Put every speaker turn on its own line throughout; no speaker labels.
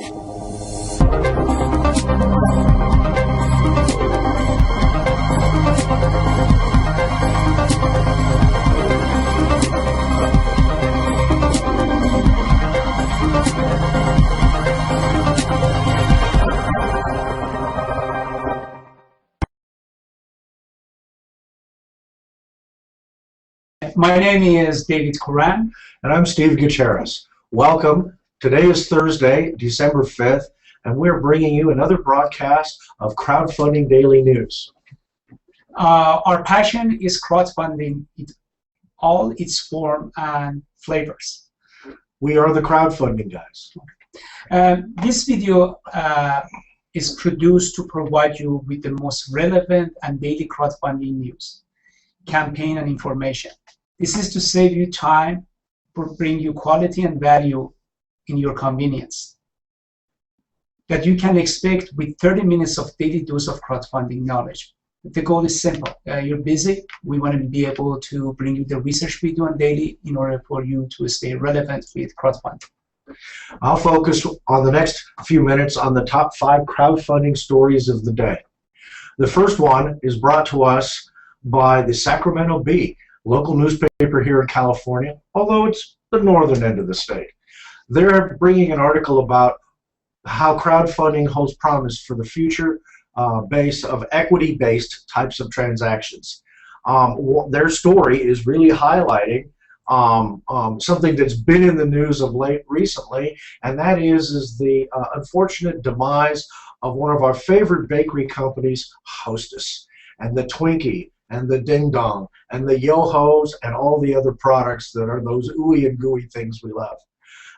My name is David Coran.
And I'm Steve Gutierrez. Welcome. Today is Thursday, December 5th, and we're bringing you another broadcast of Crowdfunding Daily News.
Our passion is crowdfunding in all its form and flavors.
We are the crowdfunding guys.
This video is produced to provide you with the most relevant and daily crowdfunding news, campaign, and information. This is to save you time, bring you quality and value in your convenience that you can expect with 30 minutes of daily dose of crowdfunding knowledge. The goal is simple. You're busy. We want to be able to bring you the research we do on daily in order for you to stay relevant with crowdfunding.
I'll focus on the next few minutes on the top 5 crowdfunding stories of the day. The first one is brought to us by the Sacramento Bee, local newspaper here in California, although it's the northern end of the state. They're bringing an article about how crowdfunding holds promise for the future base of equity-based types of transactions. Their story is really highlighting something that's been in the news of late recently, and that is the unfortunate demise of one of our favorite bakery companies, Hostess, and the Twinkie, and the Ding Dong, and the Yo-Hos, and all the other products that are those ooey and gooey things we love.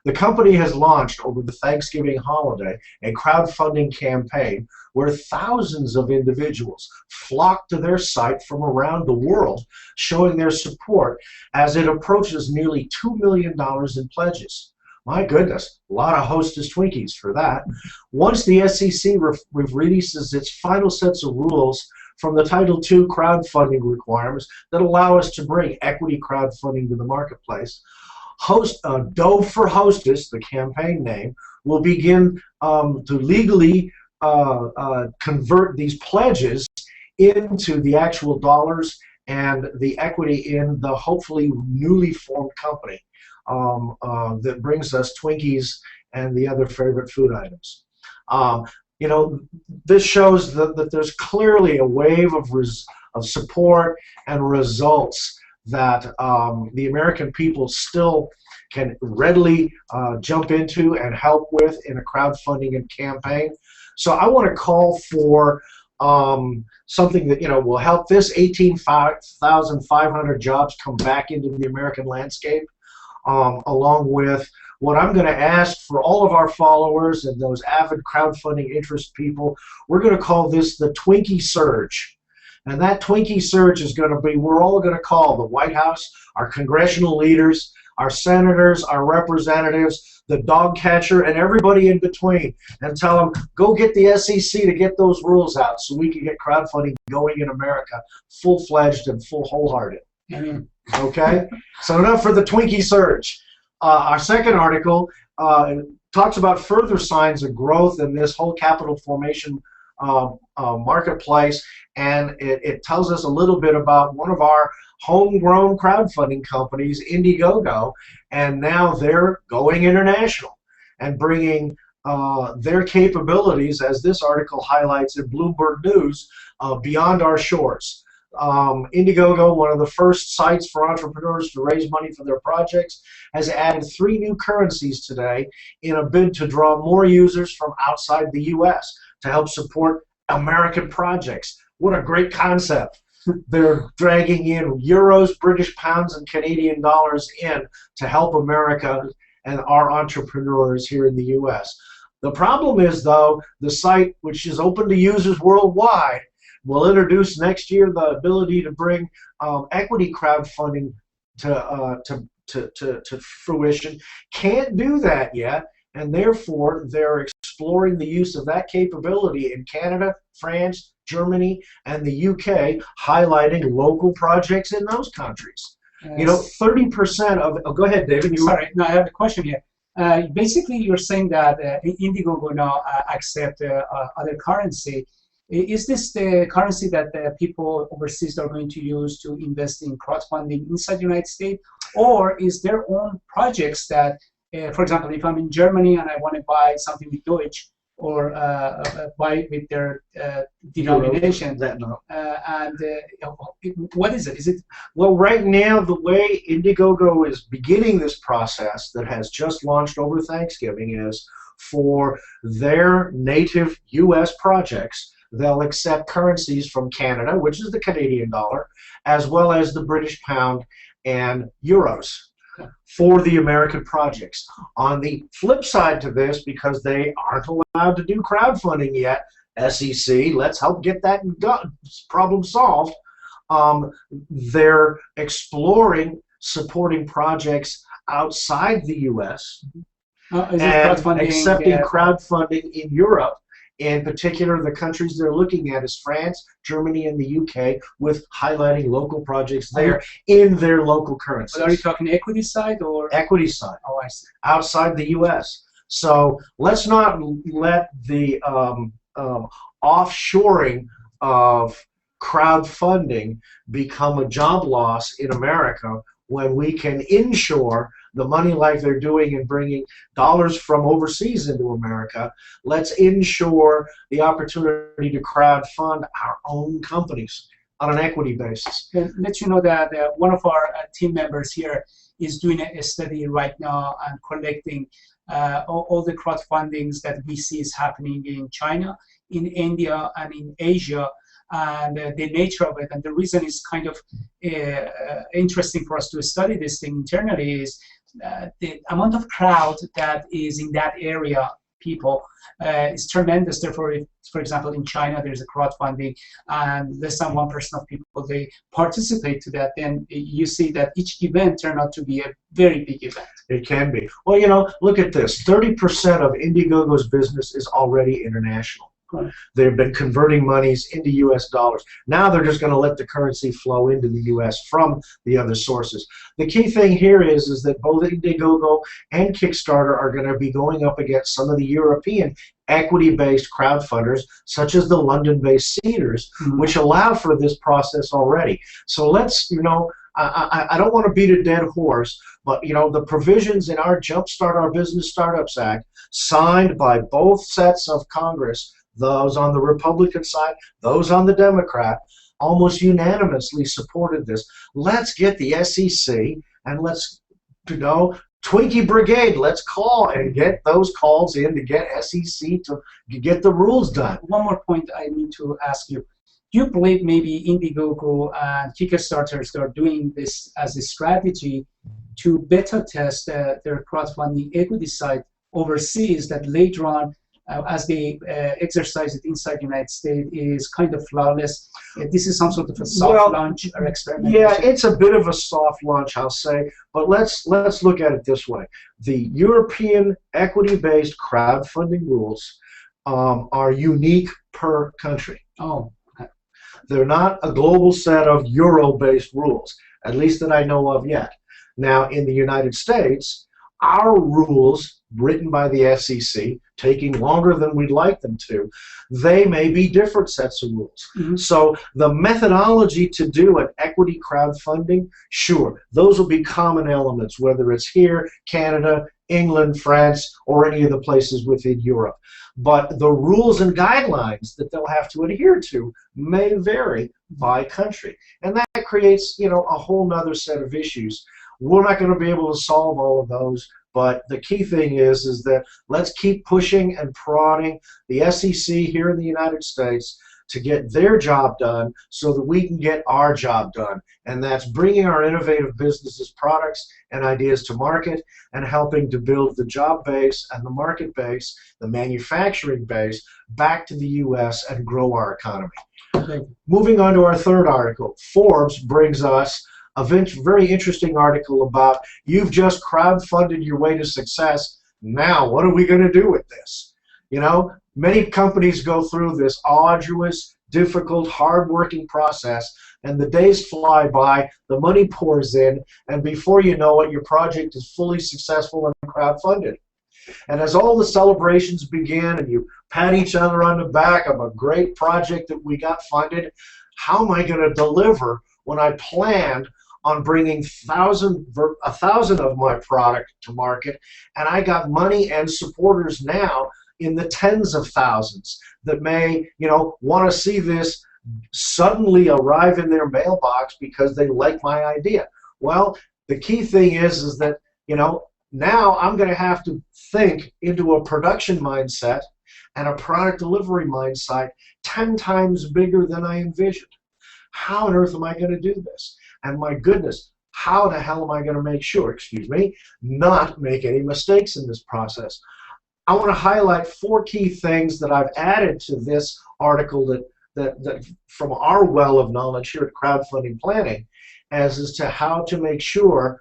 The company has launched over the Thanksgiving holiday a crowdfunding campaign where thousands of individuals flock to their site from around the world, showing their support as it approaches nearly $2 million in pledges. My goodness, a lot of Hostess Twinkies for that. Once the SEC releases its final sets of rules from the Title II crowdfunding requirements that allow us to bring equity crowdfunding to the marketplace, DoughforHostess, the campaign name, will begin to legally convert these pledges into the actual dollars and the equity in the hopefully newly formed company that brings us Twinkies and the other favorite food items. You know, this shows that there's clearly a wave of support and results that the American people still can readily jump into and help with in a crowdfunding and campaign. So I want to call for something that will help this 18,500 jobs come back into the American landscape, along with what I'm going to ask for all of our followers and those avid crowdfunding interest people. We're going to call this the Twinkie Surge. And that Twinkie Surge is going to be, we're all going to call the White House, our congressional leaders, our senators, our representatives, the dog catcher, and everybody in between, and tell them, go get the SEC to get those rules out so we can get crowdfunding going in America full-fledged and wholehearted. Okay? So enough for the Twinkie Surge. Our second article talks about further signs of growth in this whole capital formation marketplace, and it tells us a little bit about one of our homegrown crowdfunding companies, Indiegogo, and now they're going international and bringing their capabilities, as this article highlights in Bloomberg News, beyond our shores. Indiegogo, one of the first sites for entrepreneurs to raise money for their projects, has added 3 new currencies today in a bid to draw more users from outside the U.S. to help support American projects. What a great concept. They're dragging in euros, British pounds, and Canadian dollars in to help America and our entrepreneurs here in the U.S. The problem is, though, the site, which is open to users worldwide, will introduce next year the ability to bring equity crowdfunding to fruition. Can't do that yet, and therefore they're exploring the use of that capability in Canada, France, Germany, and the UK, highlighting local projects in those countries. Yes. You know, 30% of, oh, go ahead, David.
Sorry, no, I have a question here. Basically, you're saying that Indiegogo now accept other currency. Is this the currency that people overseas are going to use to invest in crowdfunding inside the United States? Or is their own projects that, for example, if I'm in Germany and I want to buy something with Deutsch, or buy with their denomination, what is it? Is it?
Well, right now, the way Indiegogo is beginning this process that has just launched over Thanksgiving is for their native U.S. projects, they'll accept currencies from Canada, which is the Canadian dollar, as well as the British pound and euros for the American projects. On the flip side to this, because they aren't allowed to do crowdfunding yet, SEC, let's help get that problem solved. They're exploring supporting projects outside the U.S. and accepting crowdfunding in Europe. In particular, the countries they're looking at is France, Germany, and the UK, with highlighting local projects there in their local currencies.
But are you talking equity side or?
Equity side.
Oh, I see.
Outside the US. So let's not let the offshoring of crowdfunding become a job loss in America when we can inshore the money like they're doing and bringing dollars from overseas into America. Let's ensure the opportunity to crowdfund our own companies on an equity basis.
Let you know that one of our team members here is doing a study right now and collecting all the crowdfundings that we see is happening in China, in India, and in Asia, and the nature of it. And the reason is kind of interesting for us to study this thing internally is the amount of crowd that is in that area, people, is tremendous. Therefore, if, for example, in China there's a crowdfunding and less than 1% of people they participate to that, then you see that each event turned out to be a very big event.
It can be. Well, you know, look at this. 30% of Indiegogo's business is already international. They've been converting monies into U.S. dollars. Now they're just going to let the currency flow into the U.S. from the other sources. The key thing here is that both Indiegogo and Kickstarter are going to be going up against some of the European equity-based crowdfunders, such as the London-based Cedars, which allow for this process already. So let's, you know, I don't want to beat a dead horse, but, you know, the provisions in our Jumpstart Our Business Startups Act, signed by both sets of Congress, those on the Republican side, those on the Democrat, almost unanimously supported this. Let's get the SEC and let's, you know, Twinkie Brigade, let's call and get those calls in to get SEC to get the rules done.
One more point I need to ask you. Do you believe maybe Indiegogo and Kickstarters are doing this as a strategy to beta test their crowdfunding equity side overseas, that later on, as they exercise it inside the United States, is kind of flawless? This is some sort of a soft launch or experiment.
Yeah, it's a bit of a soft launch, I'll say, but let's look at it this way. The European equity-based crowdfunding rules are unique per country.
Oh, okay.
They're not a global set of Euro-based rules, at least that I know of yet. Now, in the United States, our rules, written by the SEC, taking longer than we'd like them to, they may be different sets of rules. So the methodology to do an equity crowdfunding, sure, those will be common elements, whether it's here, Canada, England, France, or any of the places within Europe. But the rules and guidelines that they'll have to adhere to may vary by country. And that creates, you know, a whole nother set of issues. We're not going to be able to solve all of those, but the key thing is that let's keep pushing and prodding the SEC here in the United States to get their job done so that we can get our job done. And that's bringing our innovative businesses, products, and ideas to market and helping to build the job base and the market base, the manufacturing base, back to the U.S. and grow our economy. Okay. Moving on to our third article, Forbes brings us a very interesting article about you've just crowdfunded your way to success. Now, what are we going to do with this? You know, many companies go through this arduous, difficult, hard-working process, and the days fly by, the money pours in, and before you know it, your project is fully successful and crowdfunded. And as all the celebrations begin and you pat each other on the back of a great project that we got funded, how am I going to deliver when I planned on bringing 1,000 of my product to market, and I got money and supporters now in the tens of thousands that may, want to see this suddenly arrive in their mailbox because they like my idea. Well, the key thing is that, now I'm going to have to think into a production mindset and a product delivery mindset 10 times bigger than I envisioned. How on earth am I going to do this? And my goodness, how the hell am I going to make sure, not make any mistakes in this process? I want to highlight 4 key things that I've added to this article that from our well of knowledge here at Crowdfunding Planning as to how to make sure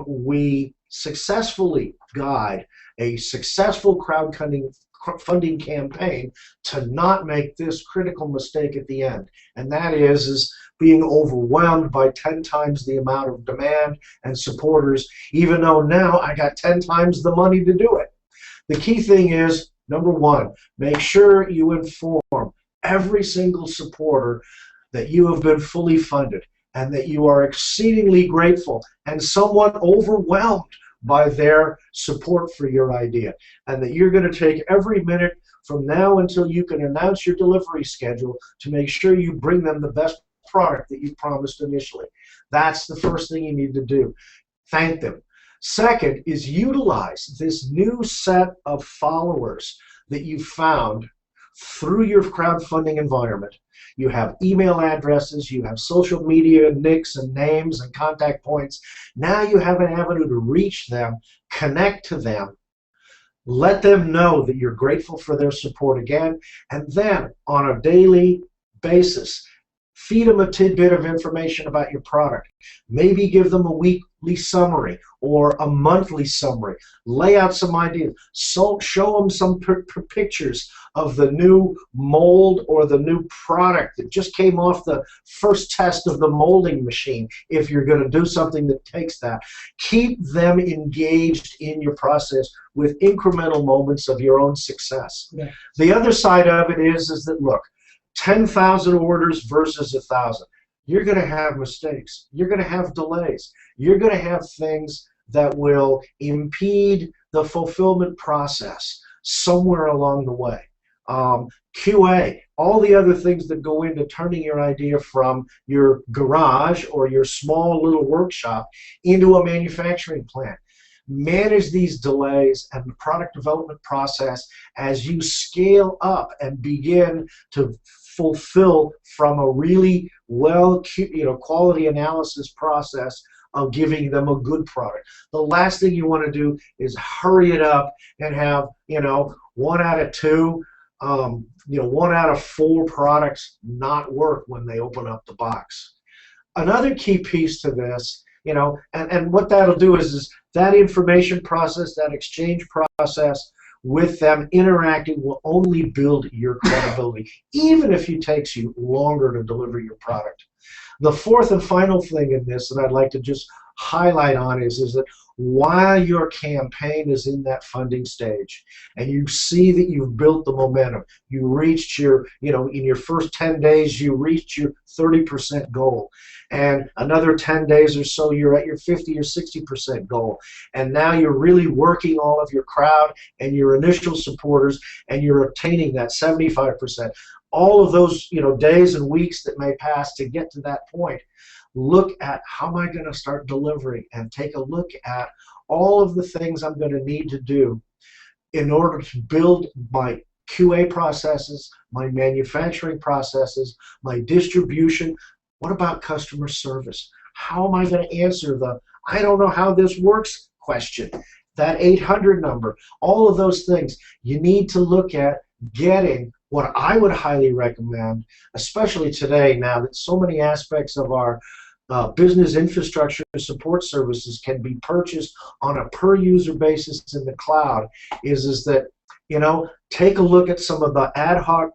we successfully guide a successful crowdfunding campaign to not make this critical mistake at the end. And that is being overwhelmed by 10 times the amount of demand and supporters, even though now I got 10 times the money to do it. The key thing is, number 1, make sure you inform every single supporter that you have been fully funded and that you are exceedingly grateful and somewhat overwhelmed by their support for your idea, and that you're going to take every minute from now until you can announce your delivery schedule to make sure you bring them the best product that you promised initially. That's the first thing you need to do. Thank them. Second is utilize this new set of followers that you found through your crowdfunding environment. You have email addresses, you have social media nicks and names and contact points. Now you have an avenue to reach them, connect to them, let them know that you're grateful for their support again, and then on a daily basis, feed them a tidbit of information about your product. Maybe give them a weekly summary or a monthly summary. Lay out some ideas. So show them some pictures of the new mold or the new product that just came off the first test of the molding machine, if you're going to do something that takes that. Keep them engaged in your process with incremental moments of your own success. Yeah. The other side of it is that, look, 10,000 orders versus 1,000. You're going to have mistakes. You're going to have delays. You're going to have things that will impede the fulfillment process somewhere along the way. QA, all the other things that go into turning your idea from your garage or your small little workshop into a manufacturing plant. Manage these delays and the product development process as you scale up and begin to fulfill from a really quality analysis process of giving them a good product. The last thing you want to do is hurry it up and have 1 out of 2, 1 out of 4 products not work when they open up the box. Another key piece to this, and what that'll do is that information process, that exchange process with them interacting will only build your credibility, even if it takes you longer to deliver your product. The fourth and final thing in this that I'd like to just highlight on is that while your campaign is in that funding stage and you see that you've built the momentum, you reached your, in your first 10 days, you reached your 30% goal. And another 10 days or so, you're at your 50 or 60% goal. And now you're really working all of your crowd and your initial supporters, and you're obtaining that 75%. All of those days and weeks that may pass to get to that point, look at how am I going to start delivering, and take a look at all of the things I'm going to need to do in order to build my QA processes, my manufacturing processes, my distribution. What about customer service? How am I going to answer the I don't know how this works question? That 800 number, all of those things. You need to look at getting what I would highly recommend, especially today now that so many aspects of our business infrastructure support services can be purchased on a per user basis in the cloud, is that take a look at some of the ad hoc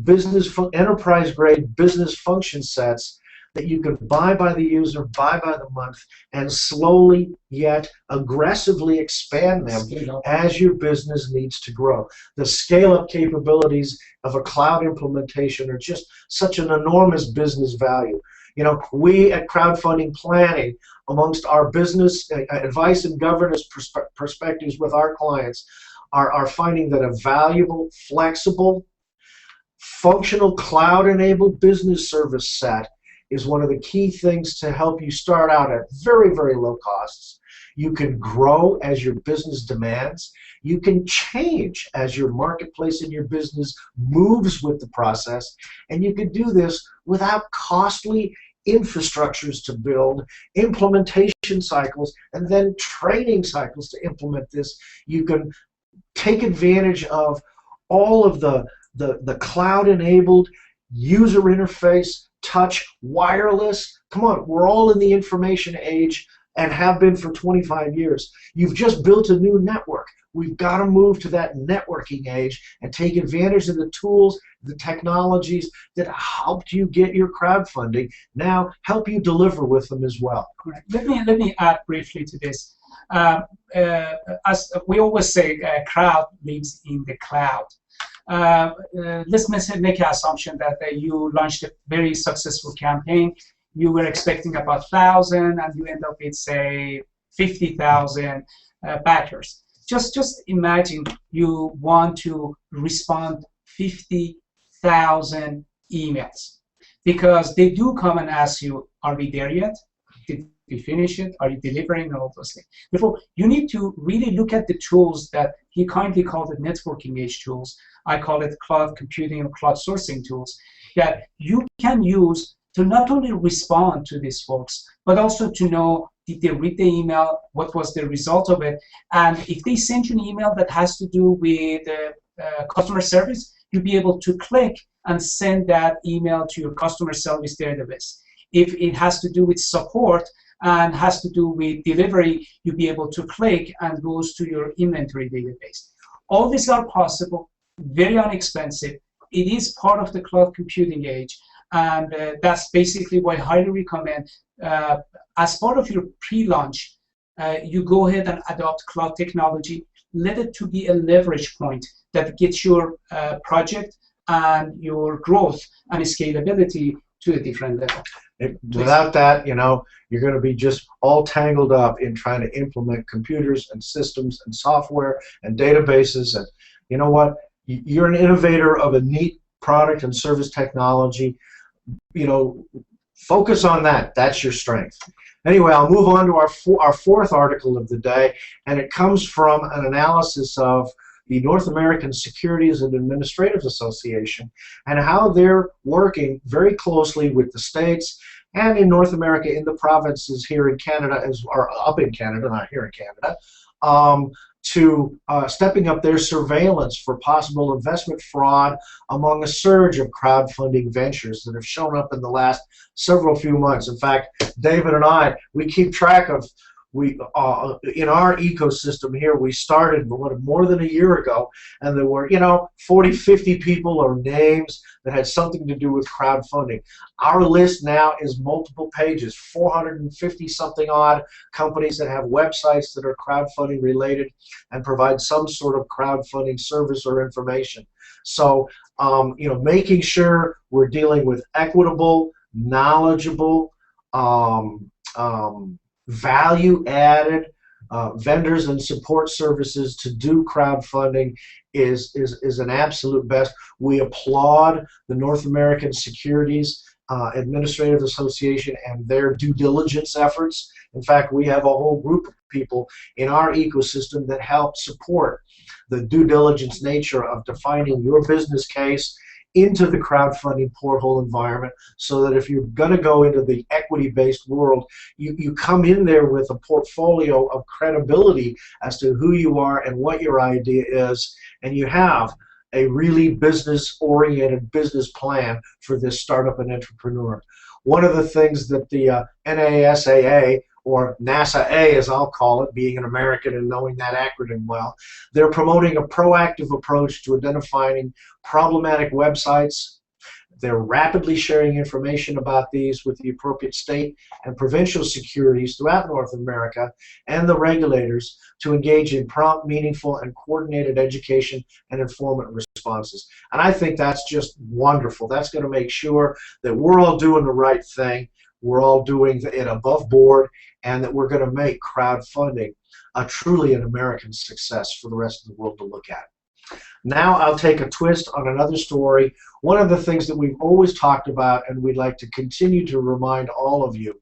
business enterprise grade business function sets that you can buy by the user, buy by the month, and slowly yet aggressively expand them as your business needs to grow. The scale-up capabilities of a cloud implementation are just such an enormous business value. You know, we at Crowdfunding Planning, amongst our business advice and governance perspectives with our clients, are finding that a valuable, flexible, functional, cloud-enabled business service set is one of the key things to help you start out at very, very low costs. You can grow as your business demands. You can change as your marketplace and your business moves with the process. And you can do this without costly infrastructures to build, implementation cycles, and then training cycles to implement this. You can take advantage of all of the cloud-enabled user interface, touch, wireless. Come on, we're all in the information age and have been for 25 years. You've just built a new network. We've got to move to that networking age and take advantage of the tools, the technologies that helped you get your crowdfunding. Now help you deliver with them as well.
Correct. Let me add briefly to this. As we always say, crowd lives in the cloud. Let's make an assumption that you launched a very successful campaign. You were expecting about 1,000, and you end up with, say, 50,000 backers. Just imagine you want to respond 50,000 emails, because they do come and ask you, are we there yet? Did we finish it? Are you delivering? And all those things. Therefore, you need to really look at the tools that he kindly called it networking age tools. I call it cloud computing or cloud sourcing tools that you can use to not only respond to these folks, but also to know, did they read the email, what was the result of it, and if they send you an email that has to do with customer service, you'll be able to click and send that email to your customer service database. If it has to do with support and has to do with delivery, you'll be able to click and goes to your inventory database. All these are possible, very inexpensive. It is part of the cloud computing age. And that's basically why I highly recommend, as part of your pre-launch, you go ahead and adopt cloud technology. Let it to be a leverage point that gets your project and your growth and scalability to a different level.
Without that, you know, you're going to be just all tangled up in trying to implement computers and systems and software and databases. And you know what? You're an innovator of a neat product and service technology. You know, focus on that. That's your strength. Anyway, I'll move on to our fourth article of the day, and it comes from an analysis of the North American Securities and Administrative Association and how they're working very closely with the states and in North America, in the provinces here in Canada, or up in Canada, not here in Canada, to stepping up their surveillance for possible investment fraud among a surge of crowdfunding ventures that have shown up in the last few months. In fact, David and I, we keep track of, in our ecosystem here, we started more than a year ago, and there were, 40, 50 people or names that had something to do with crowdfunding. Our list now is multiple pages, 450-something odd companies that have websites that are crowdfunding related and provide some sort of crowdfunding service or information. So, making sure we're dealing with equitable, knowledgeable, value-added vendors and support services to do crowdfunding is an absolute best. We applaud the North American Securities Administrative Association and their due diligence efforts. In fact, we have a whole group of people in our ecosystem that help support the due diligence nature of defining your business case into the crowdfunding porthole environment, so that if you're going to go into the equity-based world, you come in there with a portfolio of credibility as to who you are and what your idea is, and you have a really business-oriented business plan for this startup and entrepreneur. One of the things that the NASAA, or NASA-A as I'll call it, being an American and knowing that acronym well, they're promoting a proactive approach to identifying problematic websites, They're rapidly sharing information about these with the appropriate state and provincial securities throughout North America and the regulators to engage in prompt, meaningful, and coordinated education and informant responses. And I think that's just wonderful. That's going to make sure that we're all doing the right thing, we're all doing it above board, and that we're going to make crowdfunding truly an American success for the rest of the world to look at. Now I'll take a twist on another story. One of the things that we've always talked about, and we'd like to continue to remind all of you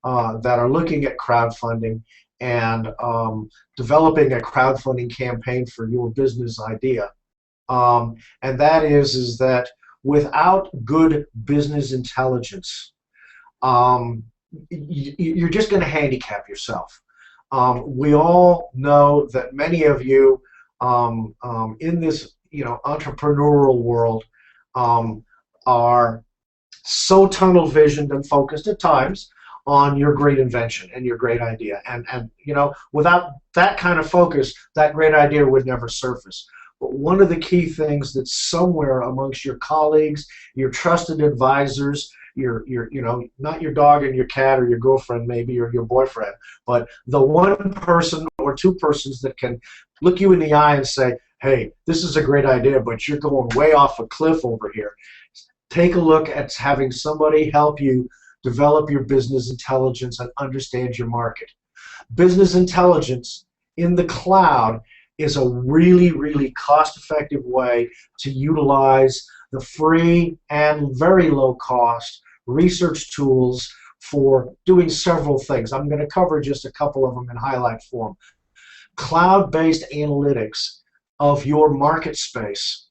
that are looking at crowdfunding and developing a crowdfunding campaign for your business idea, and that is that without good business intelligence, you're just going to handicap yourself. We all know that many of you in this entrepreneurial world are so tunnel visioned and focused at times on your great invention and your great idea, and without that kind of focus, that great idea would never surface. But one of the key things that's somewhere amongst your colleagues, your trusted advisors, not your dog and your cat or your girlfriend maybe or your boyfriend, but the one person or two persons that can look you in the eye and say, hey, this is a great idea, but you're going way off a cliff over here. Take a look at having somebody help you develop your business intelligence and understand your market. Business intelligence in the cloud is a really, really cost-effective way to utilize the free and very low-cost research tools for doing several things. I'm going to cover just a couple of them in highlight form. Cloud-based analytics of your market space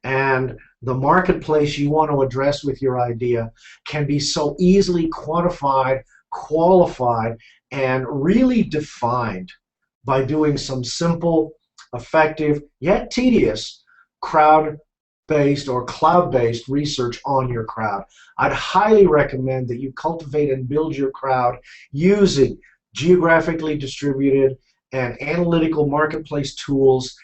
and the marketplace you want to address with your idea can be so easily quantified, qualified, and really defined by doing some simple, effective, yet tedious crowd-based or cloud-based research on your crowd. I'd highly recommend that you cultivate and build your crowd using geographically distributed and analytical marketplace tools.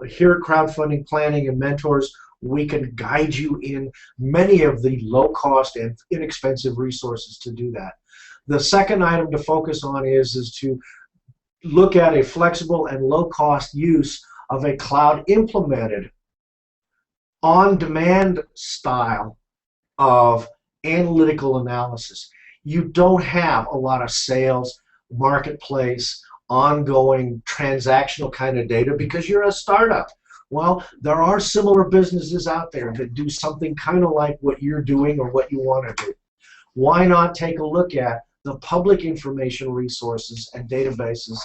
Here at Crowdfunding Planning and Mentors, we can guide you in many of the low-cost and inexpensive resources to do that. The second item to focus on is to look at a flexible and low-cost use of a cloud-implemented on-demand style of analytical analysis. You don't have a lot of sales, marketplace, ongoing transactional kind of data because you're a startup. Well, there are similar businesses out there that do something kind of like what you're doing or what you want to do. Why not take a look at the public information resources and databases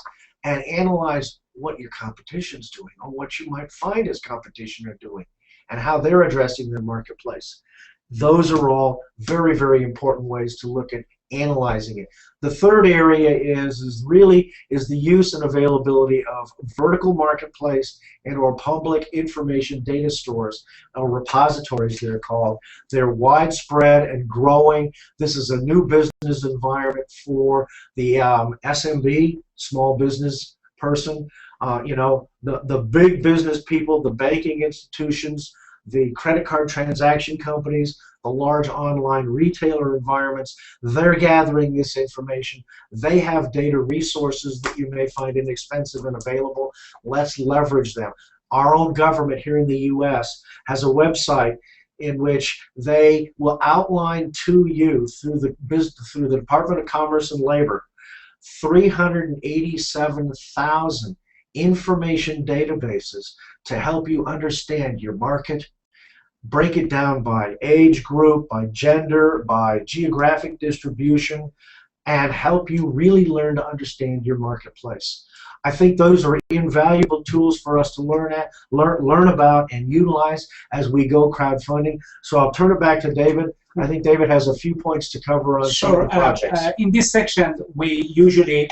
and analyze what your competition's doing or what you might find as competition are doing and how they're addressing their marketplace. Those are all very, very important ways to look at analyzing it. The third area is the use and availability of vertical marketplace and or public information data stores, or repositories they're called. They're widespread and growing. This is a new business environment for the SMB, small business person. The big business people, the banking institutions, the credit card transaction companies, the large online retailer environments, they're gathering this information. They have data resources that you may find inexpensive and available. Let's leverage them. Our own government here in the U.S. has a website in which they will outline to you through the Department of Commerce and Labor 387,000 information databases to help you understand your market, break it down by age group, by gender, by geographic distribution, and help you really learn to understand your marketplace. I think those are invaluable tools for us to learn about and utilize as we go crowdfunding. So I'll turn it back to David. I think David has a few points to cover on some of the projects.
In this section, we usually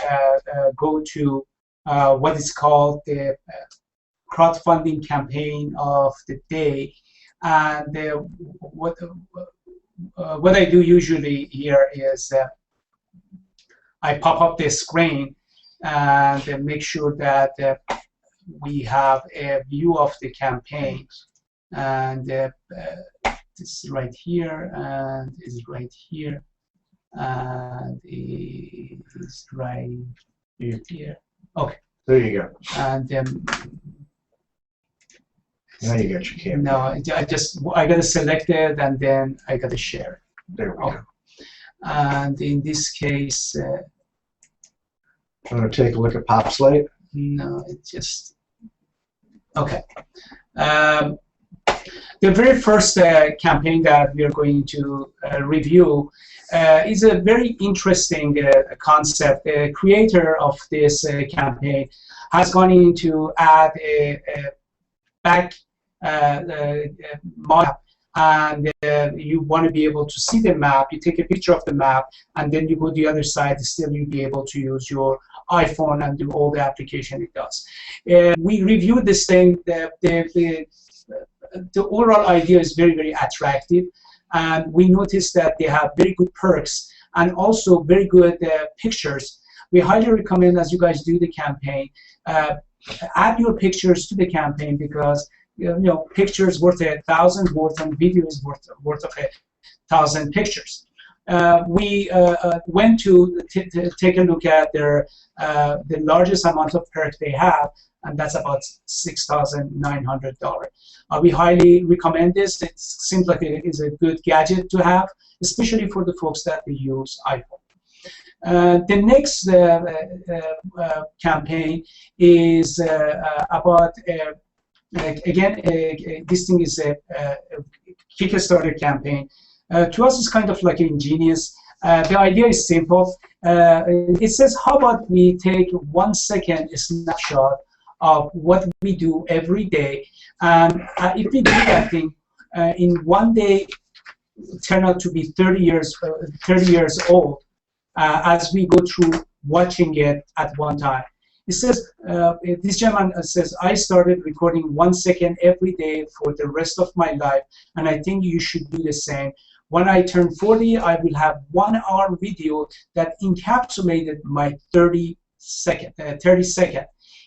go to what is called the crowdfunding campaign of the day. And what I do usually here is I pop up the screen and make sure that we have a view of the campaign. And it's right here, and it's right here, and it's right here. Okay.
There you go.
And then
now you got your camera.
No, I got to select it, and then I got to share.
There we go.
And in this case,
I'm going to take a look at Pop Slate.
No, it just okay. The very first campaign that we are going to review is a very interesting concept. The creator of this campaign has gone in to add a back map, and you want to be able to see the map. You take a picture of the map, and then you go to the other side. Still, you'll be able to use your iPhone and do all the application it does. We reviewed this thing. The overall idea is very, very attractive, and we noticed that they have very good perks and also very good pictures. We highly recommend, as you guys do the campaign, add your pictures to the campaign, because pictures worth 1,000 words and video is worth of 1,000 pictures. We went to take a look at their the largest amount of perks they have, and that's about $6,900. We highly recommend this. It seems like it is a good gadget to have, especially for the folks that use iPhone. The next campaign is about, again, this thing is a Kickstarter campaign. To us, it's kind of like ingenious. The idea is simple. It says, how about we take 1 second snapshot of what we do every day, and if we do that thing in 1 day, turn out to be 30 years old as we go through watching it at one time. It says, this gentleman says, I started recording 1 second every day for the rest of my life, and I think you should do the same. When I turn 40, I will have 1 hour video that encapsulated my 30 second.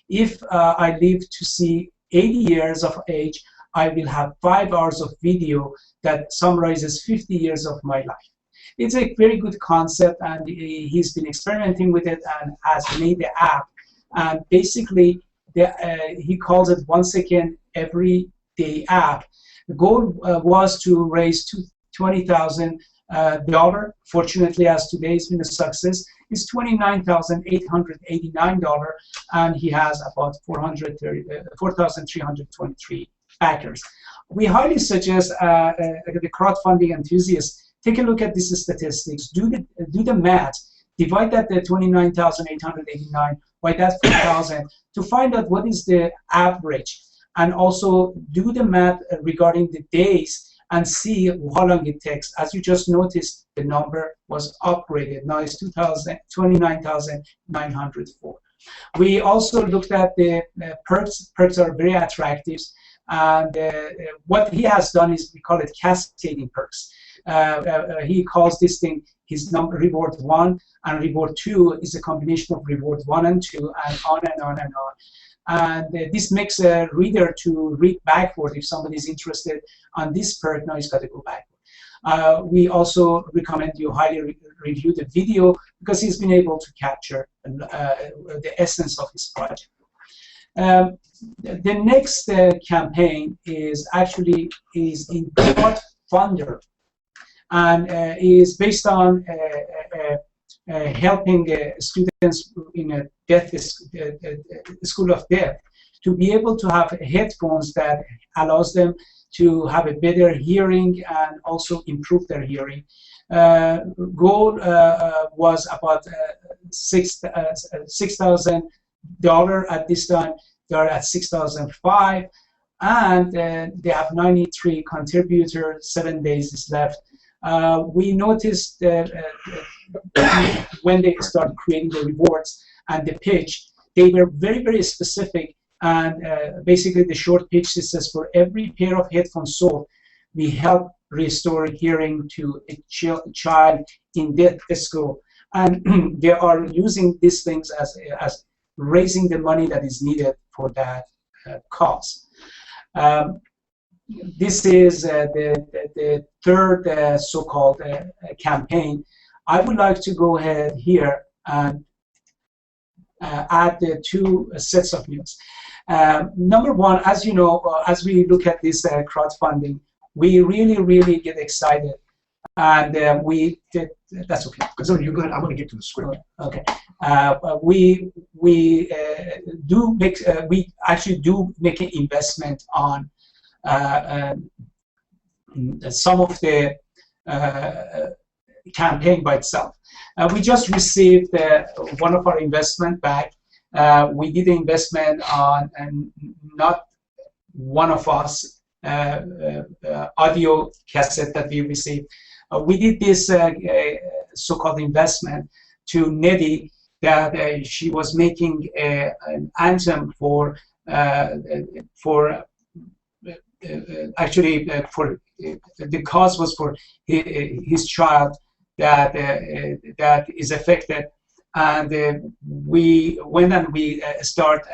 If I live to see 80 years of age, I will have 5 hours of video that summarizes 50 years of my life. It's a very good concept, and he's been experimenting with it and has made the app. And basically, he calls it 1 second every day app. The goal was to raise $20,000. Fortunately, as today has been a success, it's $29,889, and he has about 4,323 backers. We highly suggest the crowdfunding enthusiasts take a look at these statistics, do the math, divide that the 29,889 by that 4,000 to find out what is the average, and also do the math regarding the days and see how long it takes. As you just noticed, the number was upgraded. Now it's 29,904. We also looked at the perks. Perks are very attractive. And what he has done is, we call it cascading perks. He calls this thing his reward 1, and reward 2 is a combination of reward 1 and 2, and on and on and on. And this makes a reader to read backward. If somebody is interested on this perk, now he's got to go backward. We also recommend you highly review the video, because he's been able to capture the essence of his project. The next campaign is actually in CrowdFunding, and is based on helping students in a school of deaf to be able to have headphones that allows them to have a better hearing and also improve their hearing. Goal was about $6,000 at this time. They are at $6,500, and they have 93 contributors. 7 days is left. We noticed that when they started creating the rewards and the pitch, they were very, very specific. And basically, the short pitch says, for every pair of headphones sold, we help restore hearing to a child in deaf school. And they are using these things as raising the money that is needed for that cause. this is the third so-called campaign. I would like to go ahead here and add the two sets of news. Number one, as you know, as we look at this crowdfunding, we really get excited, and that's okay.
So you go ahead. I'm going to get to the script.
Okay. We actually do make an investment on some of the campaign by itself. We just received one of our investment back. We did the investment on not one of us audio cassette that we received. We did this so-called investment to Nettie, that she was making an anthem for actually for the cause was for his child that is affected, and we went and we start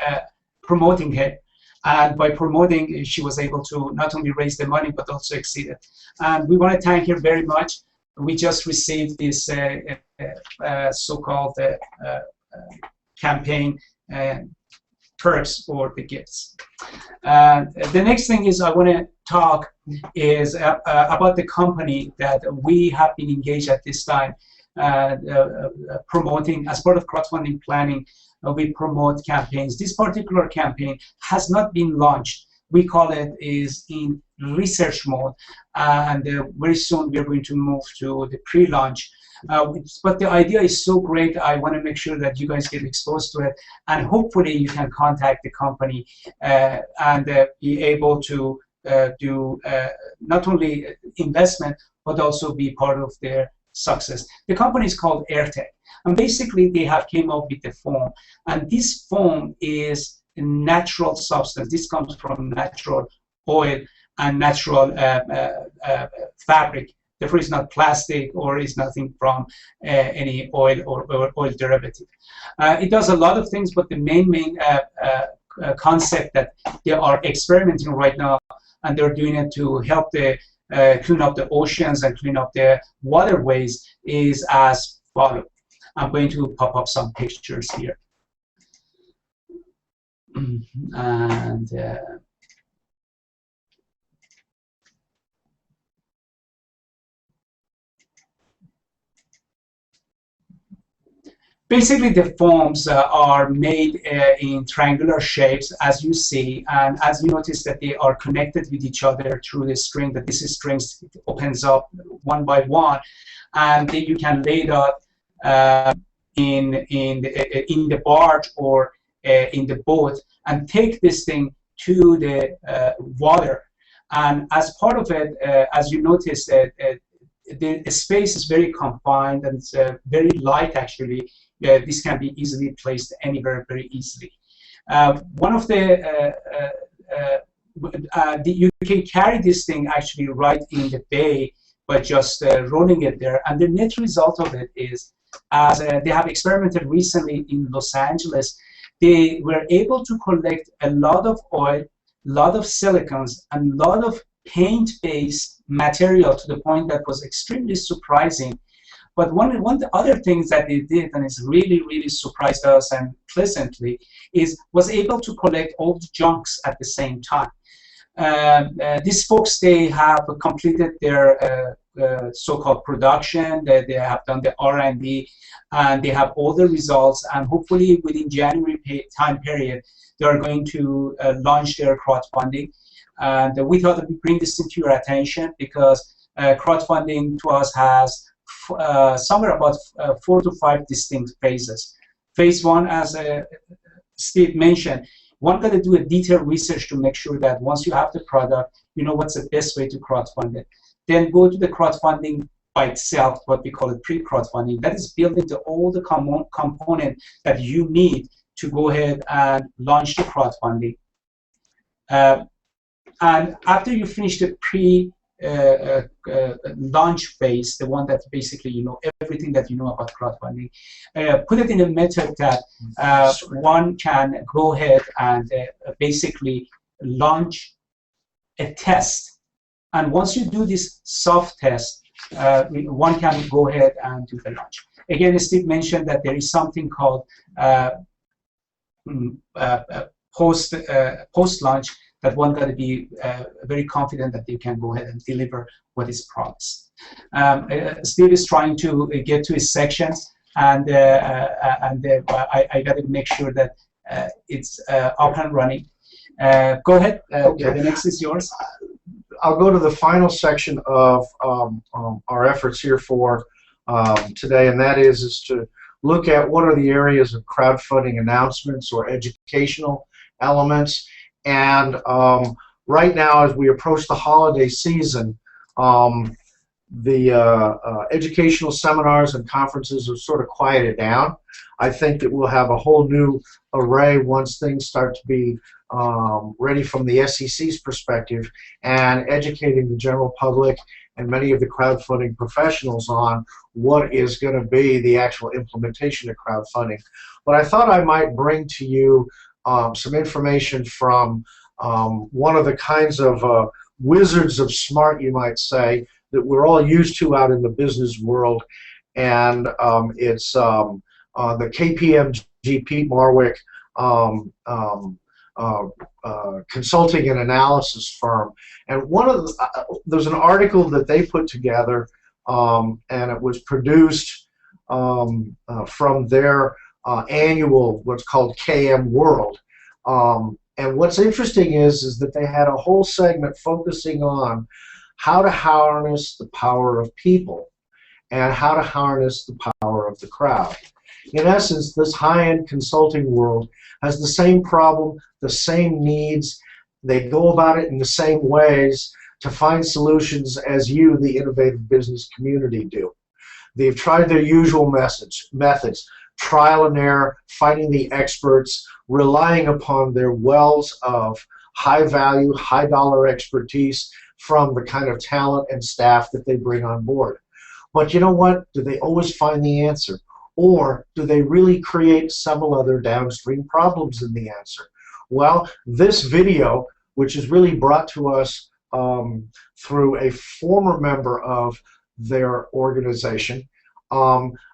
promoting it. And by promoting, she was able to not only raise the money but also exceed it. And we want to thank her very much. We just received this so-called campaign perks for the gifts. The next thing is I want to talk is about the company that we have been engaged at this time promoting as part of crowdfunding planning. We promote campaigns. This particular campaign has not been launched. We call it is in research mode, and very soon we're going to move to the pre-launch. But the idea is so great, I want to make sure that you guys get exposed to it, and hopefully you can contact the company and be able to do not only investment but also be part of their success. The company is called AirTech, and basically they have came up with the foam, and this foam is a natural substance. This comes from natural oil and natural fabric. Therefore, it's not plastic or is nothing from any oil or oil derivative. It does a lot of things, but the main concept that they are experimenting right now, and they're doing it to help the clean up the oceans and clean up the waterways, is as follows. I'm going to pop up some pictures here. And basically the foams are made in triangular shapes, as you see, and as you notice that they are connected with each other through the string, that this string opens up one by one, and then you can lay it up in the barge or in the boat and take this thing to the water. And as part of it, as you notice, the space is very confined, and it's very light actually. This can be easily placed anywhere very easily. One of you can carry this thing actually right in the bay by just rolling it there, and the net result of it is, as they have experimented recently in Los Angeles, they were able to collect a lot of oil, lot of silicones, and a lot of paint-based material to the point that was extremely surprising. But one of the other things that they did, and it's really surprised us and pleasantly, was able to collect all the junks at the same time. These folks, they have completed their so-called production. They have done the R&D, and they have all the results. And hopefully, within January time period, they are going to launch their crowdfunding. And we thought that we bring this into your attention because crowdfunding to us has somewhere about 4 to 5 distinct phases. Phase one, as Steve mentioned, one got to do a detailed research to make sure that once you have the product, you know what's the best way to crowdfund it. Then go to the crowdfunding by itself, what we call it pre-crowdfunding. That is built into all the components that you need to go ahead and launch the crowdfunding. And after you finish the launch phase, the one that basically you know everything that you know about crowdfunding, put it in a method that one can go ahead and basically launch a test And once you do this soft test, one can go ahead and do the launch. Again, Steve mentioned that there is something called post-launch that one got to be very confident that they can go ahead and deliver what is promised. Steve is trying to get to his sections, and I got to make sure that it's up and running. Go ahead.
Okay.
The next is yours.
I'll go to the final section of our efforts here for today, and that is to look at what are the areas of crowdfunding announcements or educational elements. And right now, as we approach the holiday season, the educational seminars and conferences have sort of quieted down. I think that we'll have a whole new array once things start to be ready from the SEC's perspective, and educating the general public and many of the crowdfunding professionals on what is going to be the actual implementation of crowdfunding. But I thought I might bring to you some information from one of the kinds of wizards of smart, you might say, that we're all used to out in the business world, and it's the KPMG Pete Marwick consulting and analysis firm. And one of the, there's an article that they put together, and it was produced from their annual, what's called KM World. And what's interesting is that they had a whole segment focusing on how to harness the power of people and how to harness the power of the crowd. In essence, this high-end consulting world has the same problem, the same needs. They go about it in the same ways to find solutions as you, the innovative business community, do. They've tried their usual methods, trial and error, finding the experts, relying upon their wells of high-value, high-dollar expertise from the kind of talent and staff that they bring on board. But you know what? Do they always find the answer? Or do they really create several other downstream problems in the answer? Well, this video, which is really brought to us through a former member of their organization,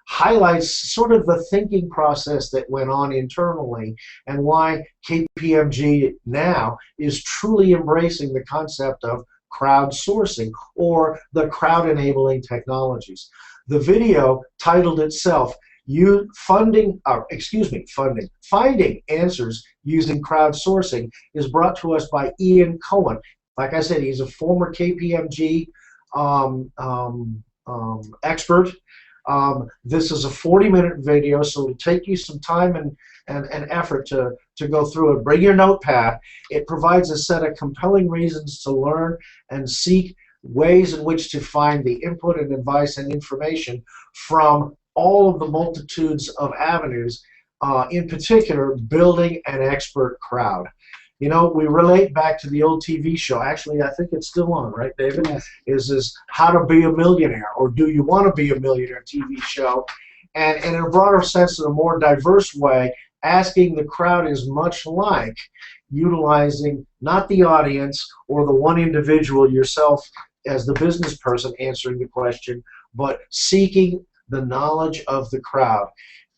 highlights sort of the thinking process that went on internally and why KPMG now is truly embracing the concept of crowdsourcing or the crowd-enabling technologies. The video titled itself Finding Answers Using Crowdsourcing is brought to us by Ian Cohen. Like I said, he's a former KPMG expert. This is a 40-minute video, so it'll take you some time and effort to go through it. Bring your notepad. It provides a set of compelling reasons to learn and seek ways in which to find the input and advice and information from all of the multitudes of avenues, in particular, building an expert crowd. You know, we relate back to the old TV show. Actually, I think it's still on, right, David?
Yes.
Is How to Be a Millionaire, or Do You Want to Be a Millionaire TV show. And in a broader sense, in a more diverse way, asking the crowd is much like utilizing not the audience or the one individual, yourself as the business person answering the question, but seeking the knowledge of the crowd.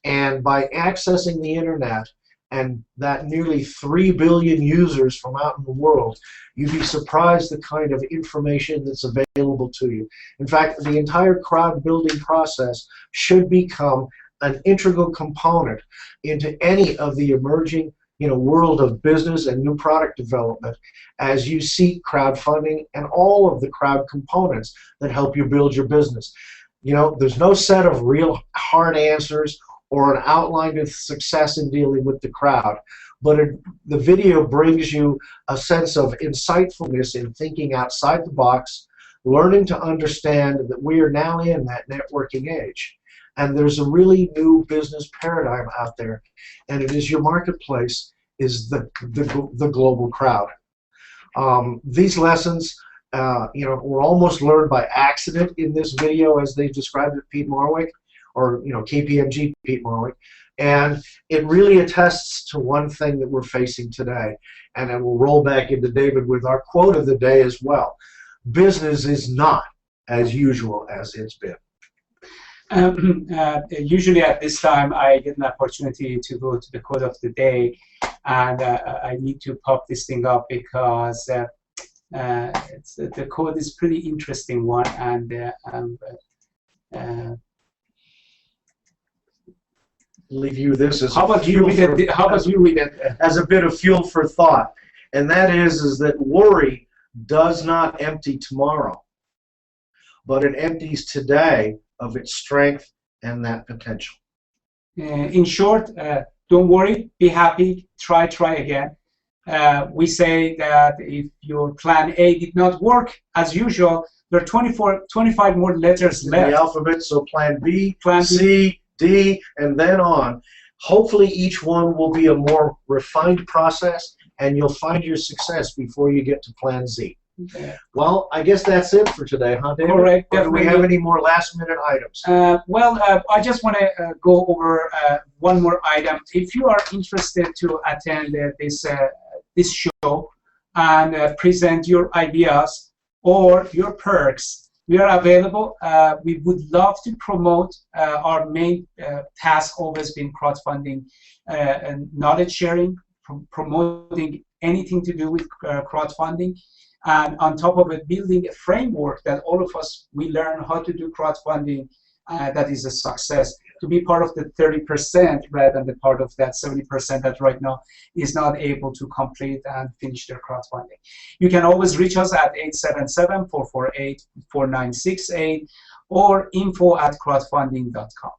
And by accessing the internet and that nearly 3 billion users from out in the world, you'd be surprised the kind of information that's available to you. In fact, the entire crowd building process should become an integral component into any of the emerging world of business and new product development as you seek crowdfunding and all of the crowd components that help you build your business. There's no set of real hard answers or an outline of success in dealing with the crowd, but the video brings you a sense of insightfulness in thinking outside the box, learning to understand that we are now in that networking age. And there's a really new business paradigm out there, and it is your marketplace is the global crowd. These lessons were almost learned by accident in this video, as they described it, Pete Marwick, or KPMG Pete Marwick, and it really attests to one thing that we're facing today, and then we'll roll back into David with our quote of the day as well. business is not as usual as it's been?
Usually at this time, I get an opportunity to go to the quote of the day, and I need to pop this thing up because the quote is pretty interesting one, and
leave you this as
how about you read it? How about you read it
as a bit of fuel for thought? And that is that worry does not empty tomorrow, but it empties today of its strength and that potential.
In short, don't worry, be happy, try again. We say that if your plan A did not work, as usual, there are 25 more letters
in
left.
The alphabet, so plan B,
Plan
C, D, and then on. Hopefully each one will be a more refined process, and you'll find your success before you get to plan Z.
Okay.
Well, I guess that's it for today, huh, David?
Correct.
Or do we have any more last-minute items?
I just want to go over one more item. If you are interested to attend this show and present your ideas or your perks, we are available. We would love to promote our main task always been crowdfunding and knowledge sharing, promoting anything to do with crowdfunding. And on top of it, building a framework that all of us, we learn how to do crowdfunding that is a success, to be part of the 30% rather than the part of that 70% that right now is not able to complete and finish their crowdfunding. You can always reach us at 877-448-4968 or info@crowdfunding.com.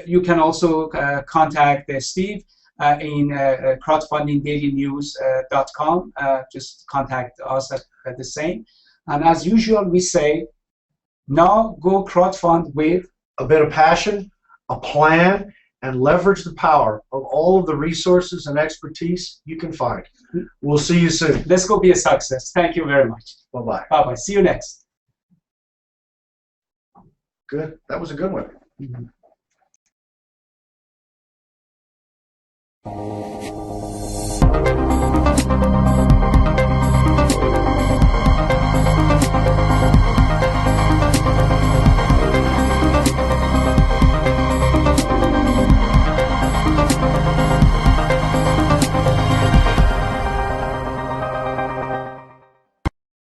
You can also contact Steve in crowdfundingdailynews.com. Just contact us at the same. And as usual, we say, now go crowdfund with
a bit of passion, a plan, and leverage the power of all of the resources and expertise you can find. We'll see you soon.
Let's go be a success. Thank you very much.
Bye-bye.
Bye-bye. See you next.
Good. That was a good one.
Mm-hmm.